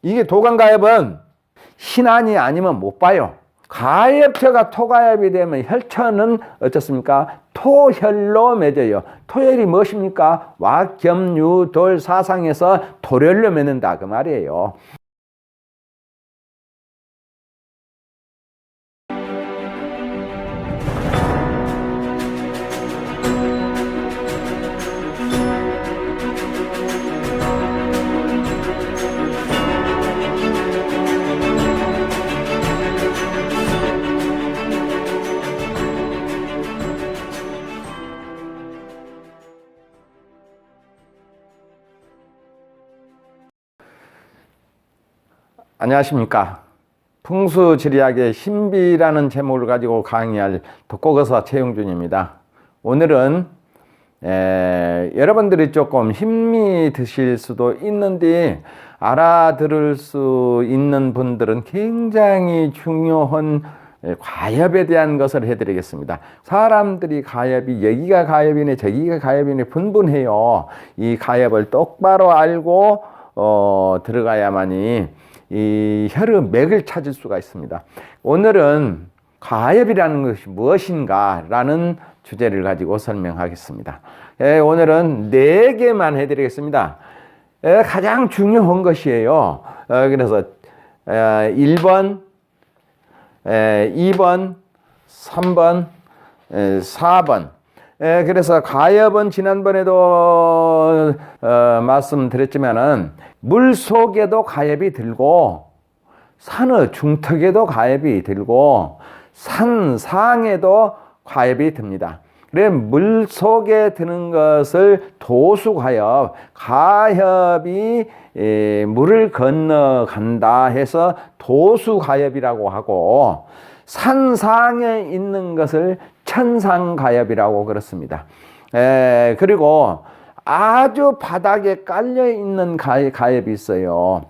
이게 도관가엽은 신안이 아니면 못 봐요. 가엽처가 토가엽이 되면 혈처는 어떻습니까? 토혈로 맺어요. 토혈이 무엇입니까? 왁겸유돌 사상에서 토혈로 맺는다 그 말이에요. 안녕하십니까. 풍수지리학의 신비라는 제목을 가지고 강의할 독고거서 최용준입니다. 오늘은 여러분들이 조금 힘이 드실 수도 있는데 알아들을 수 있는 분들은 굉장히 중요한 가엽에 대한 것을 해드리겠습니다. 사람들이 가엽이 여기가 가엽이네 저기가 가엽이네 분분해요. 이 가엽을 똑바로 알고 들어가야만이 이 혈의 맥을 찾을 수가 있습니다. 오늘은 가엽이라는 것이 무엇인가 라는 주제를 가지고 설명하겠습니다. 오늘은 4개만 해드리겠습니다. 가장 중요한 것이에요. 그래서 1번, 2번, 3번, 4번. 그래서 가엽은 지난번에도 말씀드렸지만은 물 속에도 가엽이 들고 산의 중턱에도 가엽이 들고 산 상에도 가엽이 듭니다. 그래 물 속에 드는 것을 도수가엽, 가엽이 물을 건너간다 해서 도수가엽이라고 하고 산상에 있는 것을 천상가엽이라고 그렇습니다. 그리고 아주 바닥에 깔려 있는 가엽이 있어요.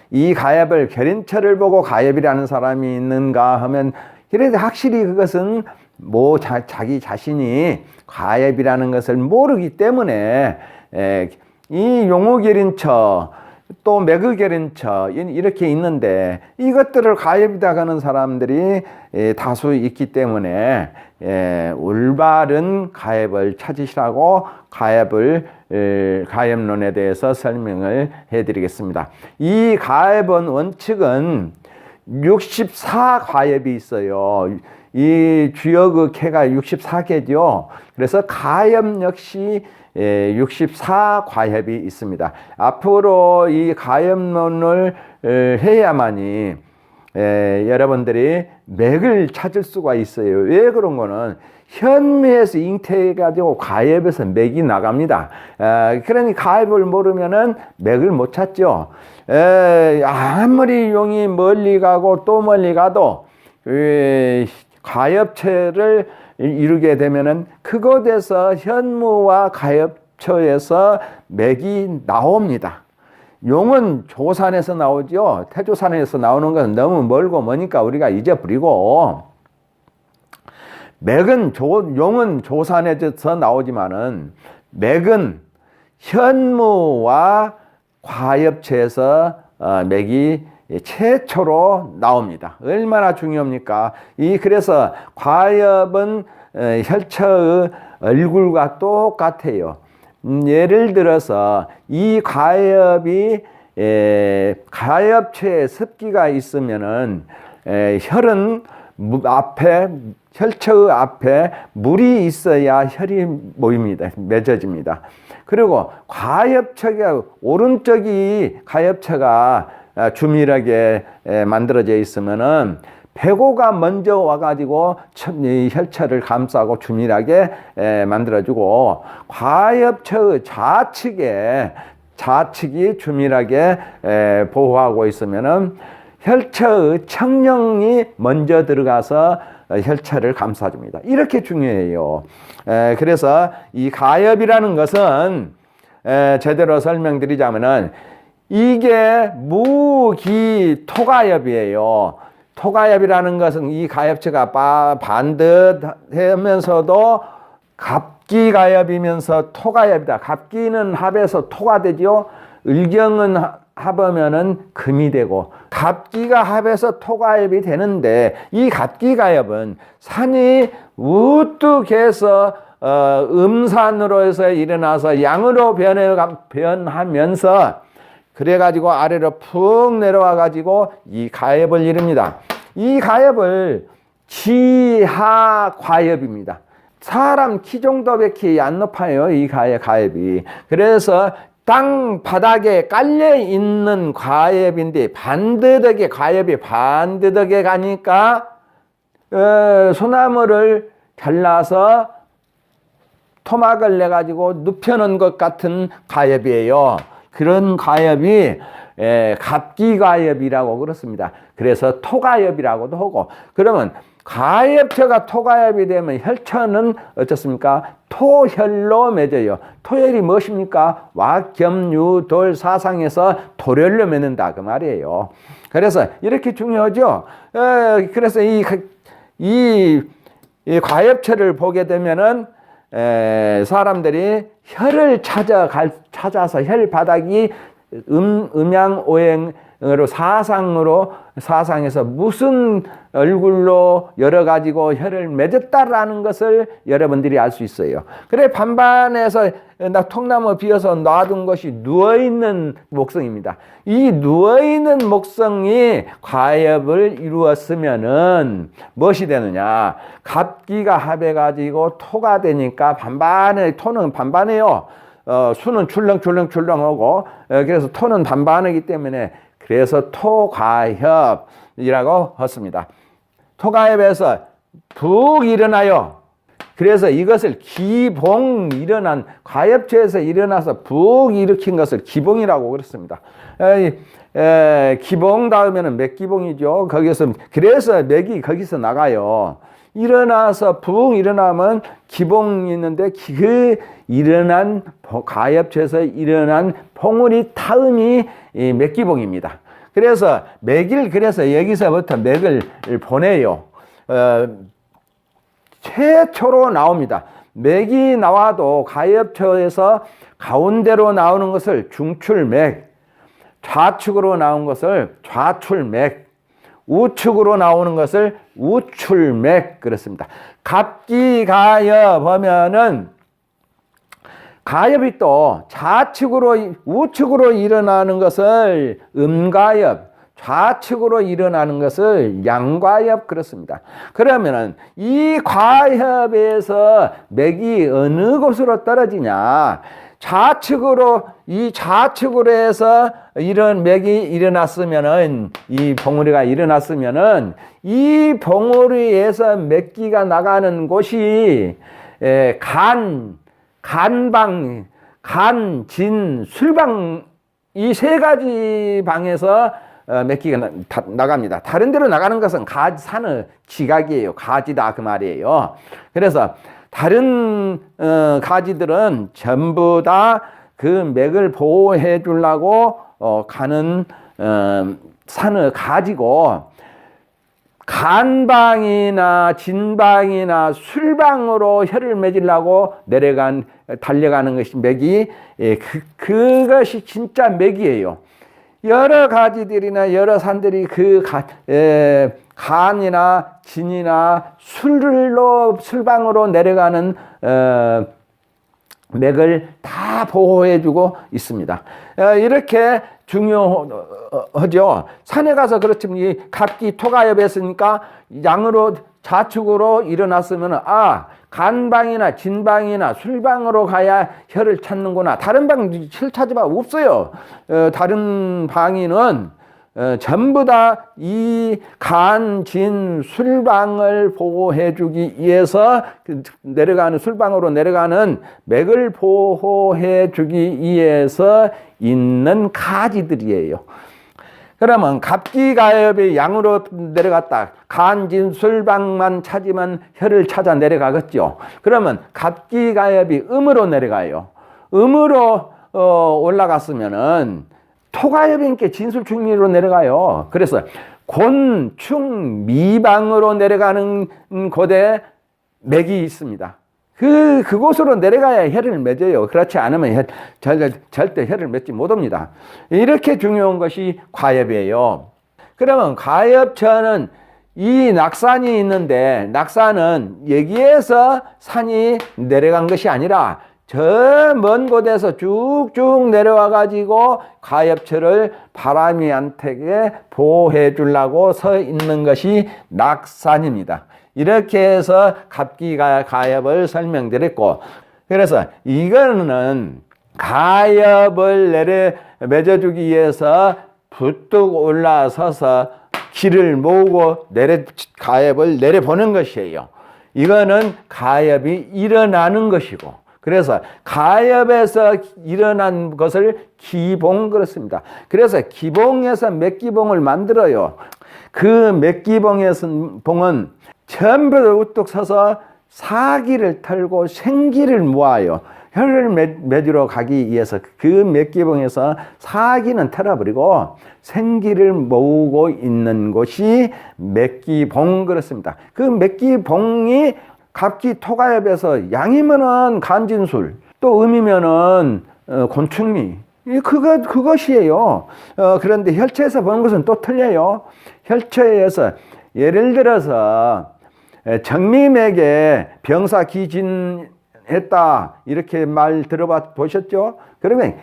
이 가엽을 결인처를 보고 가엽이라는 사람이 있는가 하면 그래도 확실히 그것은 자기 자신이 가엽이라는 것을 모르기 때문에 이 용어결인처 또 매그결인처 이렇게 있는데 이것들을 가엽이다 하는 사람들이 다수 있기 때문에 올바른 가엽을 찾으시라고 가엽론에 대해서 설명을 해드리겠습니다. 이 가엽은 원칙은 64가엽이 있어요. 이 주역의 개가 64개죠. 그래서 가엽 역시 64가엽이 있습니다. 앞으로 이 가엽론을 해야만이 여러분들이 맥을 찾을 수가 있어요. 왜 그런 거는 현미에서 잉태해가지고 가엽에서 맥이 나갑니다. 그러니 가엽을 모르면은 맥을 못 찾죠. 아무리 용이 멀리 가고 또 멀리 가도 가엽체를 이루게 되면은 그곳에서 현무와 가엽처에서 맥이 나옵니다. 용은 조산에서 나오죠. 태조산에서 나오는 것은 너무 멀고 머니까 우리가 잊어버리고 용은 조산에서 나오지만은 맥은 현무와 가엽체에서 맥이 최초로 나옵니다. 얼마나 중요합니까? 그래서 가엽은 혈처의 얼굴과 똑같아요. 예를 들어서 이 가엽이 가엽체에 습기가 있으면은 혈은 혈처의 앞에 물이 있어야 혈이 모입니다. 맺어집니다. 그리고 가엽처가 오른쪽이 가엽처가 주밀하게 만들어져 있으면은 배고가 먼저 와가지고 혈처를 감싸고 주밀하게 만들어주고 가엽처의 좌측이 주밀하게 보호하고 있으면은 혈처의 청령이 먼저 들어가서 혈처를 감싸줍니다. 이렇게 중요해요. 그래서 이 가엽이라는 것은 제대로 설명드리자면은 이게 무기토가엽이에요. 토가엽이라는 것은 이 가엽체가 반듯하면서도 갑기가엽이면서 토가엽이다. 갑기는 합해서 토가 되죠. 을경은 합하면은 금이 되고 갑기가 합해서 토가엽이 되는데 이 갑기가엽은 산이 우뚝해서 음산으로 해서 일어나서 양으로 변하면서 그래가지고 아래로 푹 내려와가지고 이 가엽을 이룹니다. 이 가엽을 지하과엽입니다. 사람 키 정도밖에 안 높아요. 이 가엽이. 그래서 땅 바닥에 깔려 있는 과엽인데 가엽이 반듯하게 가니까 소나무를 잘라서 토막을 내 가지고 눕혀놓은 것 같은 가엽이에요. 그런 가엽이 갑기가엽이라고 그렇습니다. 그래서 토가엽이라고도 하고, 그러면 가엽체가 토가엽이 되면 혈처는 어떻습니까? 토혈로 맺어요. 토혈이 무엇입니까? 왁겸유돌 사상에서 토혈로 맺는다 그 말이에요. 그래서 이렇게 중요하죠. 그래서 이 가엽체를 보게 되면은 사람들이 혈을 찾아서 혈 바닥이 음양오행으로 사상에서 무슨 얼굴로 여러 가지고 혈을 맺었다라는 것을 여러분들이 알 수 있어요. 그래 반반에서 통나무 비어서 놔둔 것이 누워있는 목성입니다. 이 누워있는 목성이 과엽을 이루었으면은 무엇이 되느냐? 갑기가 합해가지고 토가 되니까 토는 반반이에요. 수는 출렁출렁하고 그래서 토는 반반이기 때문에 그래서 토가협이라고 했습니다. 토가협에서 북 일어나요. 그래서 이것을 가엽체에서 일어나서 북 일으킨 것을 기봉이라고 그랬습니다. 기봉 다음에는 맥기봉이죠. 그래서 맥이 거기서 나가요. 일어나서 붕 일어나면 기봉이 있는데 그 일어난 가엽체에서 일어난 봉우리 타음이 맥기봉입니다. 그래서 그래서 여기서부터 맥을 보내요. 최초로 나옵니다. 맥이 나와도 가엽체에서 가운데로 나오는 것을 중출맥, 좌측으로 나온 것을 좌출맥, 우측으로 나오는 것을 우출맥 그렇습니다. 갑기가엽 하면은 가엽이 또 우측으로 일어나는 것을 음가엽, 좌측으로 일어나는 것을 양과엽 그렇습니다. 그러면은 이 과엽에서 맥이 어느 곳으로 떨어지냐? 좌측으로 해서 이런 맥이 일어났으면은 이 봉우리가 일어났으면은 이 봉우리에서 맥기가 나가는 곳이 간방, 진, 술방 이 세 가지 방에서 맥기가 나갑니다. 다른 데로 나가는 것은 산의 지각이에요. 가지다 그 말이에요. 그래서 다른 가지들은 전부 다 그 맥을 보호해 주려고 가는 산의 가지고 간방이나 진방이나 술방으로 혈을 맺으려고 달려가는 것이 맥이 그것이 진짜 맥이에요. 여러 가지들이나 여러 산들이 간이나 진이나 술방으로 내려가는 맥을 다 보호해주고 있습니다. 이렇게 중요하죠. 산에 가서 그렇지만 이 갑기 토가엽에 있으니까 양으로 좌측으로 일어났으면 간방이나 진방이나 술방으로 가야 혈을 찾는구나. 다른 방 혈 찾으면 없어요. 다른 방에는 전부 다 이 간, 진, 술방을 보호해 주기 위해서 술방으로 내려가는 맥을 보호해 주기 위해서 있는 가지들이에요. 그러면 갑기가엽이 양으로 내려갔다. 간, 진, 술방만 찾으면 혈을 찾아 내려가겠죠. 그러면 갑기가엽이 음으로 내려가요. 음으로 올라갔으면은 토가엽인께 진술충미로 내려가요. 그래서 곤충 미방으로 내려가는 곳에 맥이 있습니다. 그곳으로 내려가야 혈을 맺어요. 그렇지 않으면 절대 혈을 맺지 못합니다. 이렇게 중요한 것이 과엽이에요. 그러면 과엽천은 이 낙산이 있는데, 낙산은 여기에서 산이 내려간 것이 아니라 저 먼 곳에서 쭉쭉 내려와 가지고 과엽천을 바람이 안 타게 보호해 주려고 서 있는 것이 낙산입니다. 이렇게 해서 갑기가엽을 설명드렸고, 그래서 이거는 가엽을 맺어주기 위해서 부뚝 올라서서 길을 모으고 가엽을 내려보는 것이에요. 이거는 가엽이 일어나는 것이고, 그래서 가엽에서 일어난 것을 기봉 그렇습니다. 그래서 기봉에서 맥기봉을 만들어요. 그 맥기봉에서 봉은 전부 우뚝 서서 사기를 털고 생기를 모아요. 혈을 맺으러 가기 위해서 그 맥기봉에서 사기는 털어버리고 생기를 모으고 있는 곳이 맥기봉 그렇습니다. 그 맥기봉이 갑기 토가엽에서 양이면은 간진술, 또 음이면은 곤충미, 그것이에요. 그런데 혈처에서 보는 것은 또 틀려요. 혈처에서 예를 들어서 정미맥에 병사 기진했다 이렇게 말 보셨죠? 그러면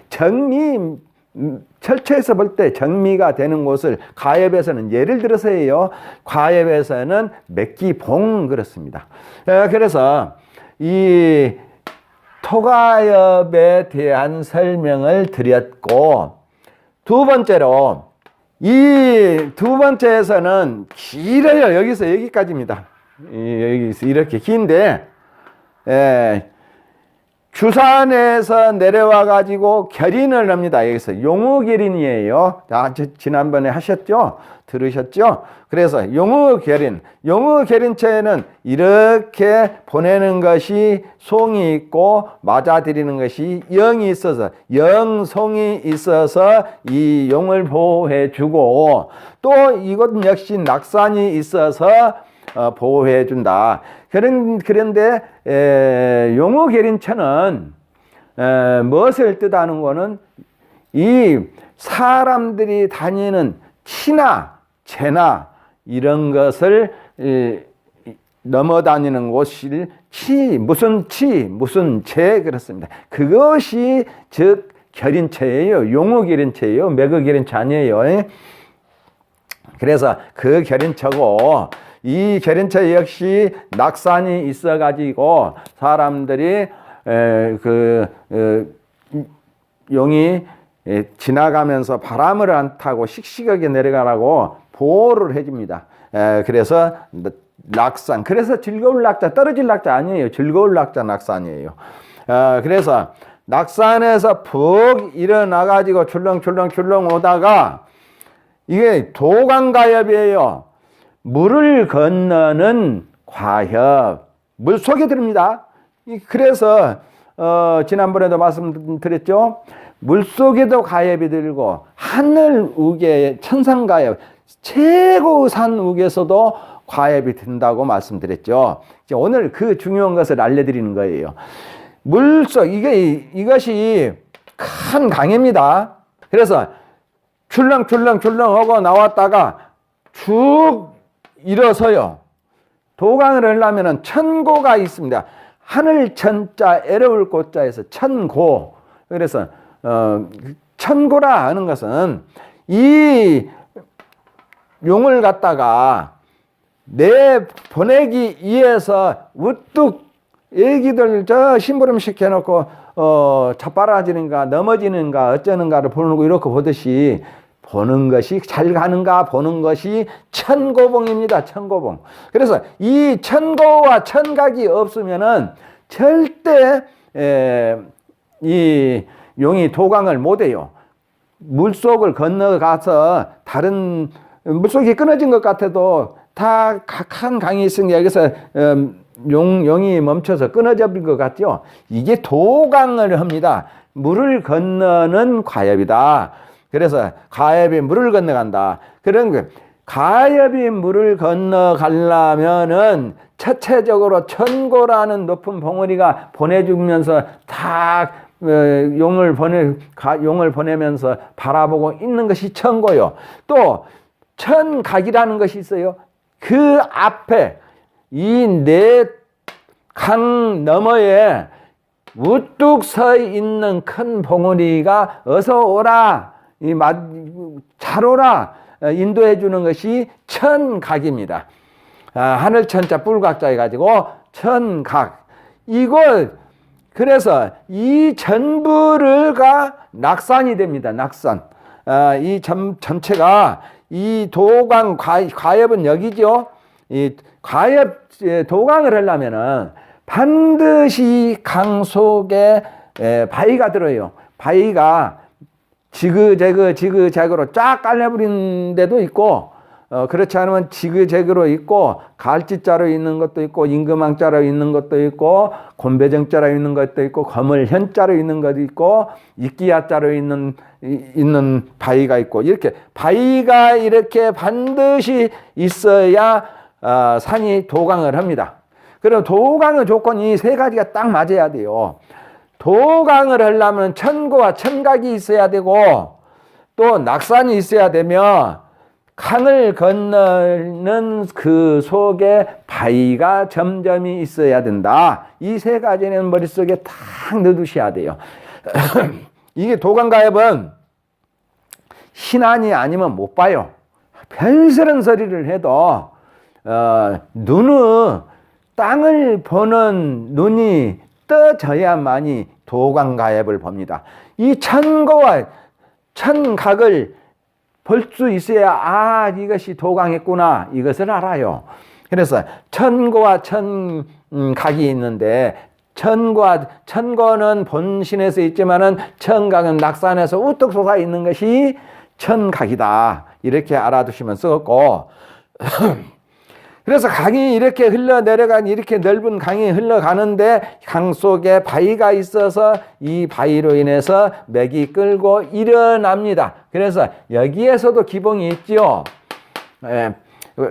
혈처에서 볼 때 정미가 되는 곳을 가엽에서는 예를 들어서예요. 가엽에서는 맥기봉 그렇습니다. 그래서 이 토가엽에 대한 설명을 드렸고, 두 번째로 이 두 번째에서는 길어요. 여기서 여기까지입니다. 여기서 이렇게 긴데, 주산에서 내려와 가지고 결인을 합니다. 여기서 용우결인이에요. 지난번에 하셨죠? 들으셨죠? 그래서 용우결인체에는 이렇게 보내는 것이 송이 있고 맞아들이는 것이 영이 있어서, 영송이 있어서 이 용을 보호해 주고, 또 이것 역시 낙산이 있어서 보호해 준다. 그런데 용우결인체는 무엇을 뜻하는 거는 이 사람들이 다니는 치나 재나 이런 것을 넘어다니는 곳을 무슨 재 그렇습니다. 그것이 즉 결인체예요. 용우결인체예요. 매거결인체 아니에요. 그래서 그 결인체고, 이 결인체 역시 낙산이 있어 가지고 사람들이 용이 지나가면서 바람을 안 타고 씩씩하게 내려가라고 보호를 해줍니다. 그래서 낙산, 그래서 즐거울 낙자, 떨어질 낙자 아니에요. 즐거울 낙자 낙산이에요. 그래서 낙산에서 푹 일어나 가지고 출렁출렁 오다가 이게 도강가엽이에요. 물을 건너는 과엽, 물 속에 들입니다. 그래서 지난번에도 말씀드렸죠. 물 속에도 가엽이 들고 하늘 우계 천상가엽, 최고 산 우계에서도 과엽이 든다고 말씀드렸죠. 오늘 그 중요한 것을 알려드리는 거예요. 물속, 이것이 큰 강입니다. 그래서 출렁출렁 하고 나왔다가 쭉 일어서요. 도강을 하려면 천고가 있습니다. 하늘 천자, 애로울 고자에서 천고. 그래서 천고라 하는 것은 이 용을 갖다가 보내기 위해서 우뚝 애기들 심부름 시켜놓고 자빠라지는가 넘어지는가 어쩌는가를 보는 이렇게 보듯이 보는 것이 잘 가는가 보는 것이 천고봉입니다. 천고봉. 그래서 이 천고와 천각이 없으면은 절대 이 용이 도강을 못해요. 물속을 건너가서 다른 물속이 끊어진 것 같아도 다 한 강이 있으니까 여기서 용이 멈춰서 끊어져 버린 것 같죠. 이게 도강을 합니다. 물을 건너는 과엽이다. 그래서 가엽이 물을 건너간다. 그런 거. 가엽이 물을 건너가려면은 차체적으로 천고라는 높은 봉우리가 보내주면서 다 용을 보내면서 바라보고 있는 것이 천고요. 또 천각이라는 것이 있어요. 그 앞에 이 네 강 너머에 우뚝 서 있는 큰 봉우리가 어서 오라, 잘 오라 인도해 주는 것이 천각입니다. 하늘 천자 뿔각자 해가지고 천각. 그래서 이 전부가 낙산이 됩니다. 낙산. 이 전체가 이 도강 과엽은 여기죠. 이 과엽 도강을 하려면은 반드시 강 속에 바위가 들어요. 바위가 지그재그로 쫙 깔려버린 데도 있고, 그렇지 않으면 지그재그로 있고, 갈지자로 있는 것도 있고, 임금왕자로 있는 것도 있고, 곤배정자로 있는 것도 있고, 거물현자로 있는 것도 있고, 이끼야자로 있는 바위가 있고, 이렇게 바위가 이렇게 반드시 있어야 산이 도강을 합니다. 그럼 도강의 조건이 세 가지가 딱 맞아야 돼요. 도강을 하려면 천고와 천각이 있어야 되고, 또 낙산이 있어야 되며, 강을 건너는 그 속에 바위가 점점이 있어야 된다. 이 세 가지는 머릿속에 딱 넣어두셔야 돼요. 이게 도강가엽은 신안이 아니면 못 봐요. 별스런 소리를 해도 땅을 보는 눈이 떠져야만이 도강가엽을 봅니다. 이 천고와 천각을 볼 수 있어야 이것이 도강했구나 이것을 알아요. 그래서 천고와 천각이 있는데, 천고는 본신에서 있지만은 천각은 낙산에서 우뚝 솟아 있는 것이 천각이다. 이렇게 알아두시면 쓰고 그래서 강이 이렇게 흘러내려간, 이렇게 넓은 강이 흘러가는데 강 속에 바위가 있어서 이 바위로 인해서 맥이 끌고 일어납니다. 그래서 여기에서도 기봉이 있죠.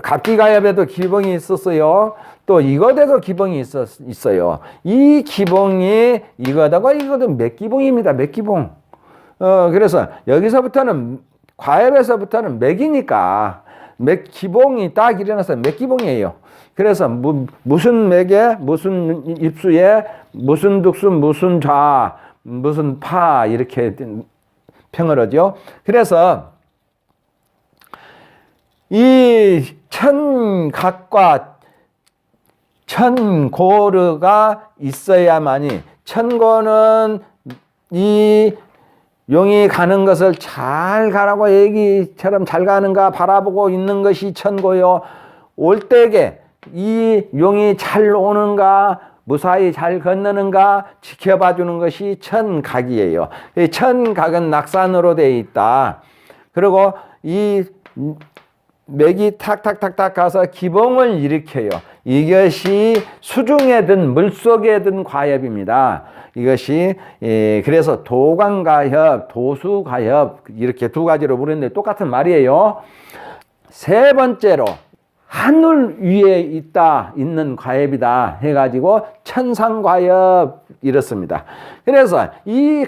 갑기가엽에도 기봉이 있었어요. 또 이것에도 기봉이 있어요. 이 기봉이 이것도 맥기봉입니다. 맥기봉. 그래서 여기서부터는 과엽에서부터는 맥이니까 맥기봉이 딱 일어나서 맥기봉이에요. 그래서 무슨 맥에, 무슨 입수에, 무슨 득수, 무슨 좌, 무슨 파 이렇게 평을 하죠. 그래서 이 천각과 천고르가 있어야만이, 천고는 이 용이 가는 것을 잘 가라고 얘기처럼 잘 가는가 바라보고 있는 것이 천고요. 올 때에 이 용이 잘 오는가 무사히 잘 건너는가 지켜봐 주는 것이 천각이에요. 천각은 낙산으로 되어 있다. 그리고 이 맥이 탁탁탁탁 가서 기봉을 일으켜요. 이것이 수중에 든 물속에 든 과엽입니다. 이것이 그래서 도강가엽, 도수가엽 이렇게 두 가지로 부르는데 똑같은 말이에요. 세 번째로 하늘 위에 있는 과엽이다 해가지고 천상과엽 이렇습니다. 그래서 이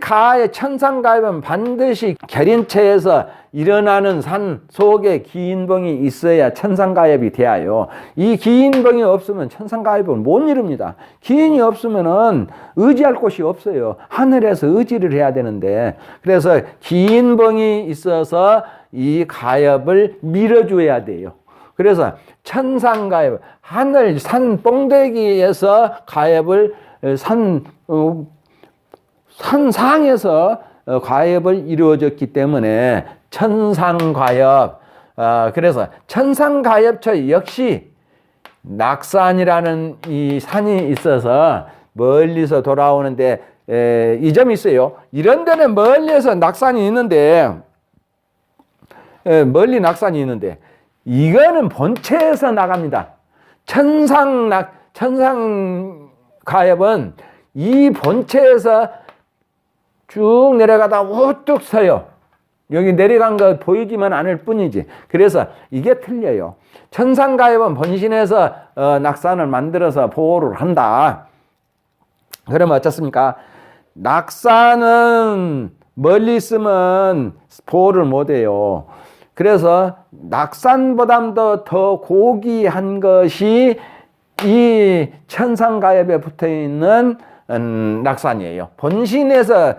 천상과엽은 반드시 계린체에서 일어나는 산 속에 기인봉이 있어야 천상과엽이 되어요. 이 기인봉이 없으면 천상과엽은 못 이룹니다. 기인이 없으면은 의지할 곳이 없어요. 하늘에서 의지를 해야 되는데, 그래서 기인봉이 있어서 이 과엽을 밀어줘야 돼요. 그래서 천상가엽, 하늘 산 뽕대기에서 가엽을 산상에서 가엽을 이루어졌기 때문에 천상가엽. 그래서 천상가엽처 역시 낙산이라는 이 산이 있어서 멀리서 돌아오는데 이 점이 있어요. 이런 데는 멀리서 낙산이 있는데, 멀리 낙산이 있는데 이거는 본체에서 나갑니다. 천상가엽은 이 본체에서 쭉 내려가다 우뚝 서요. 여기 내려간 거 보이지만 않을 뿐이지. 그래서 이게 틀려요. 천상가엽은 본신에서 낙산을 만들어서 보호를 한다. 그러면 어떻습니까? 낙산은 멀리 있으면 보호를 못해요. 그래서 낙산보다도 더 고귀한 것이 이 천상가엽에 붙어있는 낙산이에요. 본신에서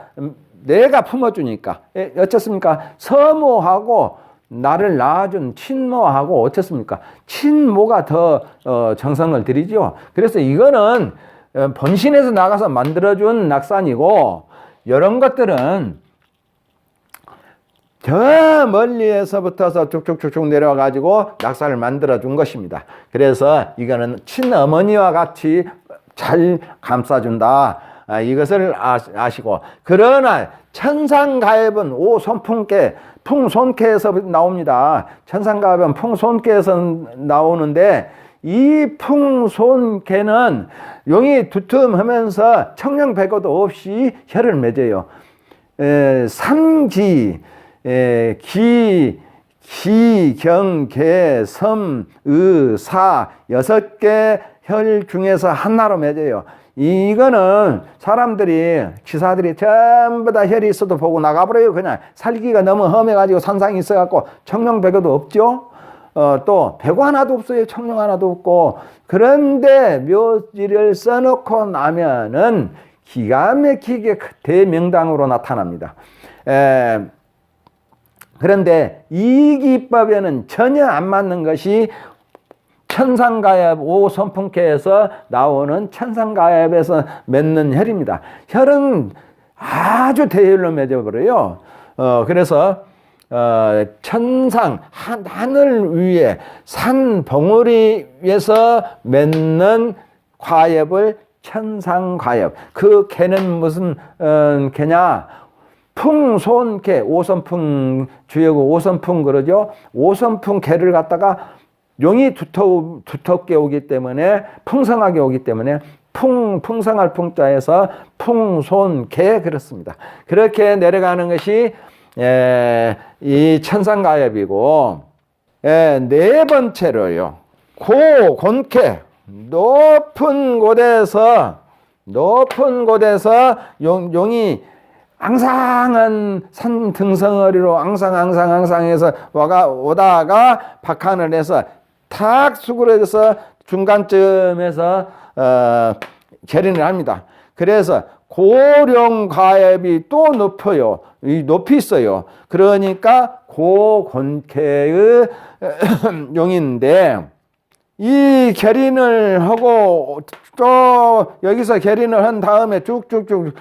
내가 품어주니까. 어떻습니까? 서모하고 나를 낳아준 친모하고 어떻습니까? 친모가 더 정성을 들이죠. 그래서 이거는 본신에서 나가서 만들어준 낙산이고, 이런 것들은 저 멀리에서부터서 쭉쭉쭉쭉 내려와가지고 낙산을 만들어준 것입니다. 그래서 이거는 친어머니와 같이 잘 감싸준다. 이것을 아시고, 그러나 천상가엽은 오손풍계, 풍손계에서 나옵니다. 천상가엽은 풍손계에서 나오는데, 이 풍손계는 용이 두툼하면서 청명백오도 없이 혀를 맺어요. 삼기, 기, 경, 개, 섬, 사, 6개 혈 중에서 하나로 맺어요. 이거는 사람들이, 기사들이 전부 다 혈이 있어도 보고 나가버려요. 그냥 살기가 너무 험해가지고 산상이 있어갖고 청명백오도 없죠. 또 배고 하나도 없어요. 청룡 하나도 없고. 그런데 묘지를 써놓고 나면은 기가 막히게 대명당으로 나타납니다. 그런데 이 기법에는 전혀 안 맞는 것이 천상가엽 오손풍계에서 나오는 천상가엽에서 맺는 혈입니다. 혈은 아주 대혈로 맺어버려요. 그래서 천상, 하늘 위에 산 봉우리 위에서 맺는 가엽을 천상가엽. 그 개는 무슨 개냐? 풍손개, 오선풍 주역고 오선풍 그러죠. 오선풍 개를 갖다가 용이 두텁게 오기 때문에, 풍성하게 오기 때문에 풍성할 풍자에서 풍손개 그렇습니다. 그렇게 내려가는 것이 이 천상가엽이고, 네 번째로요, 고곤캐, 높은 곳에서 용이 앙상한 산 등성어리로 앙상해서 오다가 박한을 해서 탁 수그러져서 중간쯤에서 계린을 합니다. 그래서 고령가엽이 또 높아요. 높이 있어요. 그러니까 고곤캐의 용인데, 이 계린을 하고 또 여기서 계린을 한 다음에 쭉쭉쭉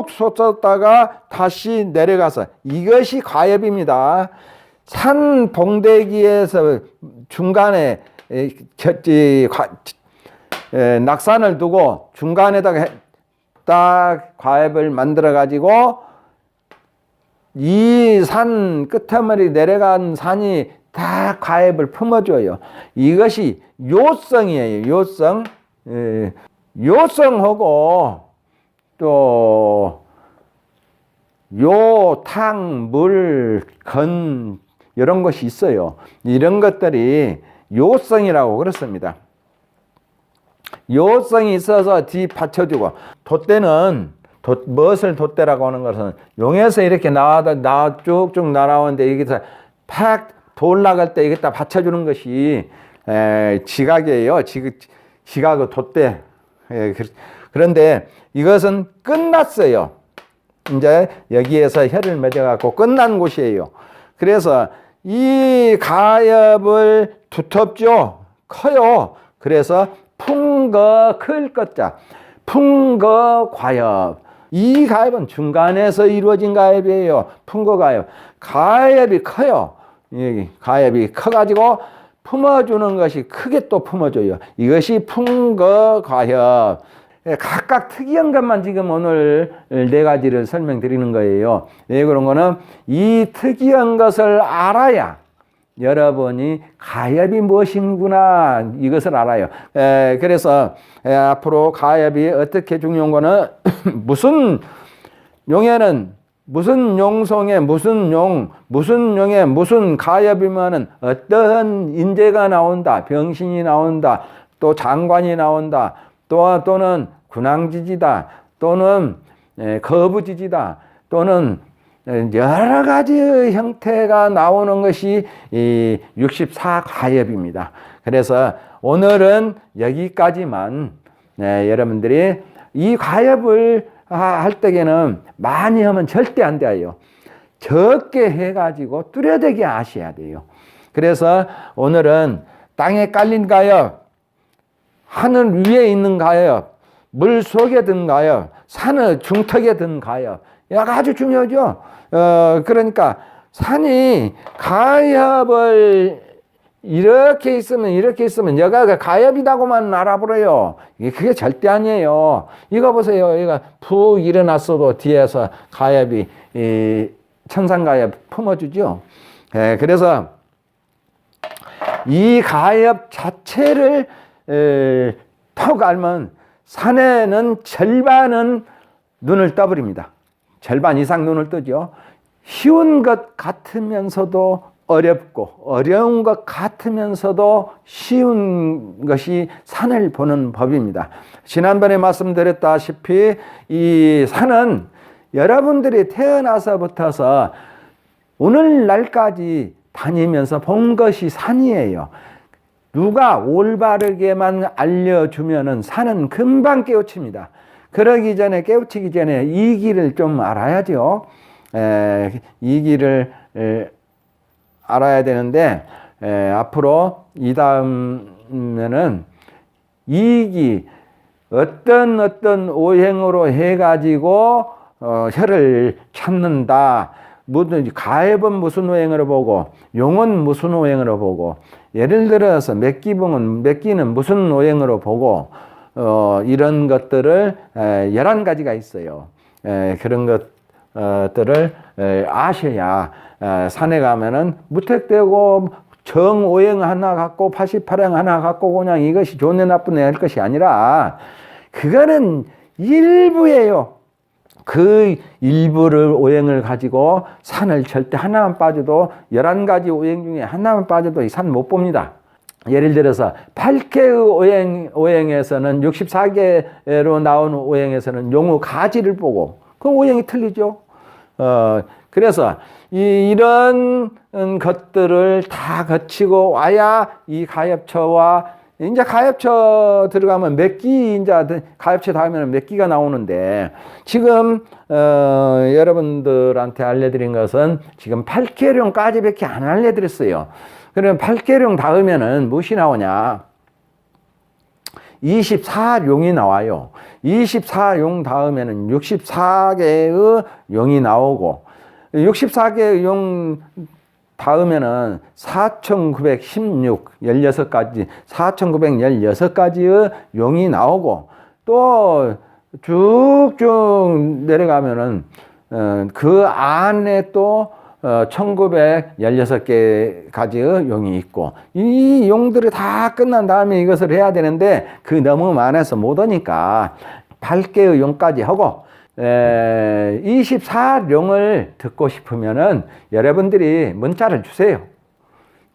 솟았다가 다시 내려가서, 이것이 가엽입니다. 산 봉대기에서 중간에 낙산을 두고 중간에다가 딱 가엽을 만들어 가지고 이 산 끝머리 내려간 산이 다 가엽을 품어줘요. 이것이 요성이에요. 요성. 요성하고 또 요, 탕, 물, 건 이런 것이 있어요. 이런 것들이 요성이라고 그렇습니다. 요성이 있어서 뒤 받쳐주고, 돛대는 무엇을 돛대라고 하는 것은 용에서 이렇게 쭉쭉 날아오는데 여기서 팍 돌아갈 때 이게 다 받쳐주는 것이 지각이에요. 지각의 돛대. 그런데 이것은 끝났어요. 이제 여기에서 혈을 맺어갖고 끝난 곳이에요. 그래서 이 가엽을 두텁죠. 커요. 그래서 풍거 클 것자. 풍거가엽. 이 가엽은 중간에서 이루어진 가엽이에요. 풍거가엽. 가엽이 커요. 가엽이 커가지고 품어주는 것이 크게 또 품어줘요. 이것이 풍거가엽. 각각 특이한 것만 지금 오늘 4가지를 설명드리는 거예요. 왜 그런 거는 이 특이한 것을 알아야 여러분이 가엽이 무엇인구나 이것을 알아요. 그래서 앞으로 가엽이 어떻게 중요한 거는 무슨 용에는 무슨 용성에 무슨 무슨 용에 무슨 가엽이면은 어떠한 인재가 나온다, 병신이 나온다, 또 장관이 나온다, 또는 군왕지지다, 또는 거부지지다, 또는 여러 가지 형태가 나오는 것이 이 64가엽입니다. 그래서 오늘은 여기까지만 여러분들이 이 가엽을 할 때에는 많이 하면 절대 안 돼요. 적게 해가지고 뚜렷하게 아셔야 돼요. 그래서 오늘은 땅에 깔린 가엽, 하늘 위에 있는 가엽, 물 속에 든 가엽, 산의 중턱에 든 가엽, 이가 아주 중요하죠. 그러니까 산이 가엽을 이렇게 있으면 여가 가엽이라고만 알아버려요. 그게 절대 아니에요. 이거 보세요. 이거 푹 일어났어도 뒤에서 가엽이 천상가엽 품어주죠. 그래서 이 가엽 자체를 턱 알면 산에는 절반은 눈을 떠버립니다. 절반 이상 눈을 뜨죠. 쉬운 것 같으면서도 어렵고 어려운 것 같으면서도 쉬운 것이 산을 보는 법입니다. 지난번에 말씀드렸다시피 이 산은 여러분들이 태어나서부터서 오늘날까지 다니면서 본 것이 산이에요. 누가 올바르게만 알려주면은 산은 금방 깨우칩니다. 그러기 전에 깨우치기 전에 이 길을 좀 알아야죠. 이 길을 알아야 되는데 앞으로 이 다음에는 이기 어떤 오행으로 해가지고 혀를 찾는다. 가엽은 무슨 오행으로 보고 용은 무슨 오행으로 보고 예를 들어서 맥기는 무슨 오행으로 보고 이런 것들을 11가지가 있어요. 그런 것들을 아셔야 산에 가면은 무택되고 정오행 하나 갖고 88행 하나 갖고 그냥 이것이 좋네 나쁘네 할 것이 아니라 그거는 일부예요. 그 일부를 오행을 가지고 산을 절대 하나만 빠져도 11가지 오행 중에 하나만 빠져도 이 산 못 봅니다. 예를 들어서 8개의 오행에서는 64개로 나오는 오행에서는 용의 가지를 보고 그 오행이 틀리죠. 그래서 이런 것들을 다 거치고 와야 이 가엽처와 이제 가엽처 들어가면 이제 가엽처 닿으면 몇 기가 나오는데 지금 여러분들한테 알려드린 것은 지금 8계룡까지밖에 안 알려드렸어요. 그러면 8계룡 닿으면은 무엇이 나오냐? 24용이 나와요. 24용 닿으면은 64개의 용이 나오고 64개의 용 다음에는 4916, 4916가지의 용이 나오고 또 쭉쭉 내려가면은 그 안에 또 1916가지의 용이 있고 이 용들이 다 끝난 다음에 이것을 해야 되는데 그 너무 많아서 못 오니까 8개의 용까지 하고 24용을 듣고 싶으면은 여러분들이 문자를 주세요.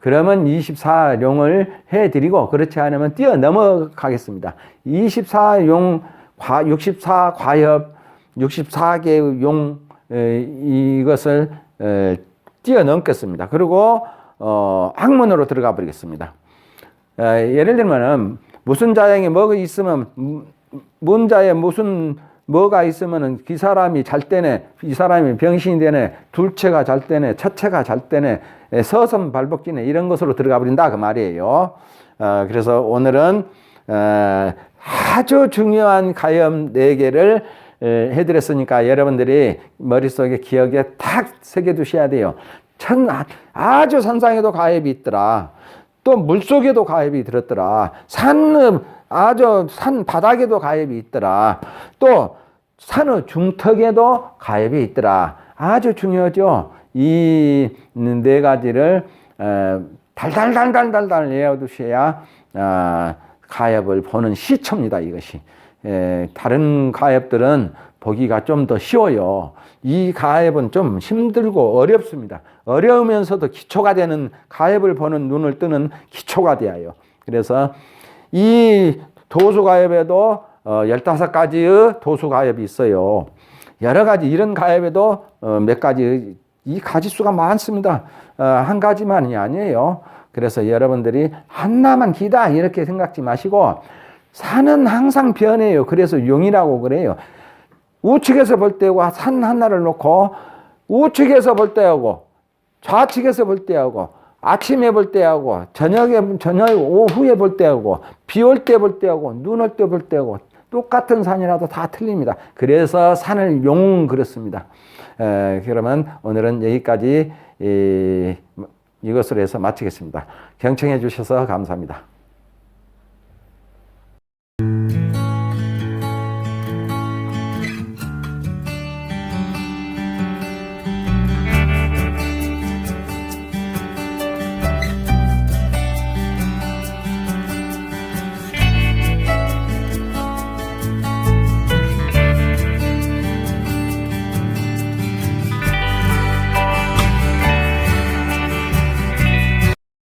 그러면 24용을 해드리고 그렇지 않으면 뛰어 넘어가겠습니다. 24용, 64과엽, 64개의 용 이것을 뛰어넘겠습니다. 그리고 학문으로 들어가 버리겠습니다. 예를 들면은 무슨 자양에 뭐가 있으면 문자에 무슨 뭐가 있으면은 그 사람이 잘 때네, 이 사람이 병신이 되네, 둘째가 잘 때네, 첫째가 잘 때네, 서선 발복지네 이런 것으로 들어가 버린다 그 말이에요. 그래서 오늘은 아주 중요한 가엽 4개를 해드렸으니까 여러분들이 머릿속에 기억에 탁 새겨두셔야 돼요. 아주 산상에도 가엽이 있더라. 또 물속에도 가엽이 들었더라. 아주 산 바닥에도 가엽이 있더라. 또 산의 중턱에도 가엽이 있더라. 아주 중요하죠. 이 4가지를 달달달달달달 외워두셔야 가엽을 보는 시초입니다. 이것이. 다른 가엽들은 보기가 좀 더 쉬워요. 이 가heb은 좀 힘들고 어렵습니다. 어려우면서도 기초가 되는 가heb을 보는 눈을 뜨는 기초가 되어요. 그래서 이 도수가heb에도 15가지의 도수가heb이 있어요. 여러 가지 이런 가heb에도 몇 가지 이 가지수가 많습니다. 한 가지만이 아니에요. 그래서 여러분들이 하나만 기다 이렇게 생각지 마시고 산은 항상 변해요. 그래서 용이라고 그래요. 우측에서 볼 때와 산 하나를 놓고 우측에서 볼 때하고 좌측에서 볼 때하고 아침에 볼 때하고 저녁 오후에 볼 때하고 비 올 때 볼 때하고 눈 올 때 볼 때하고 똑같은 산이라도 다 틀립니다. 그래서 산을 용 그렇습니다. 그러면 오늘은 여기까지 이것으로 해서 마치겠습니다. 경청해 주셔서 감사합니다.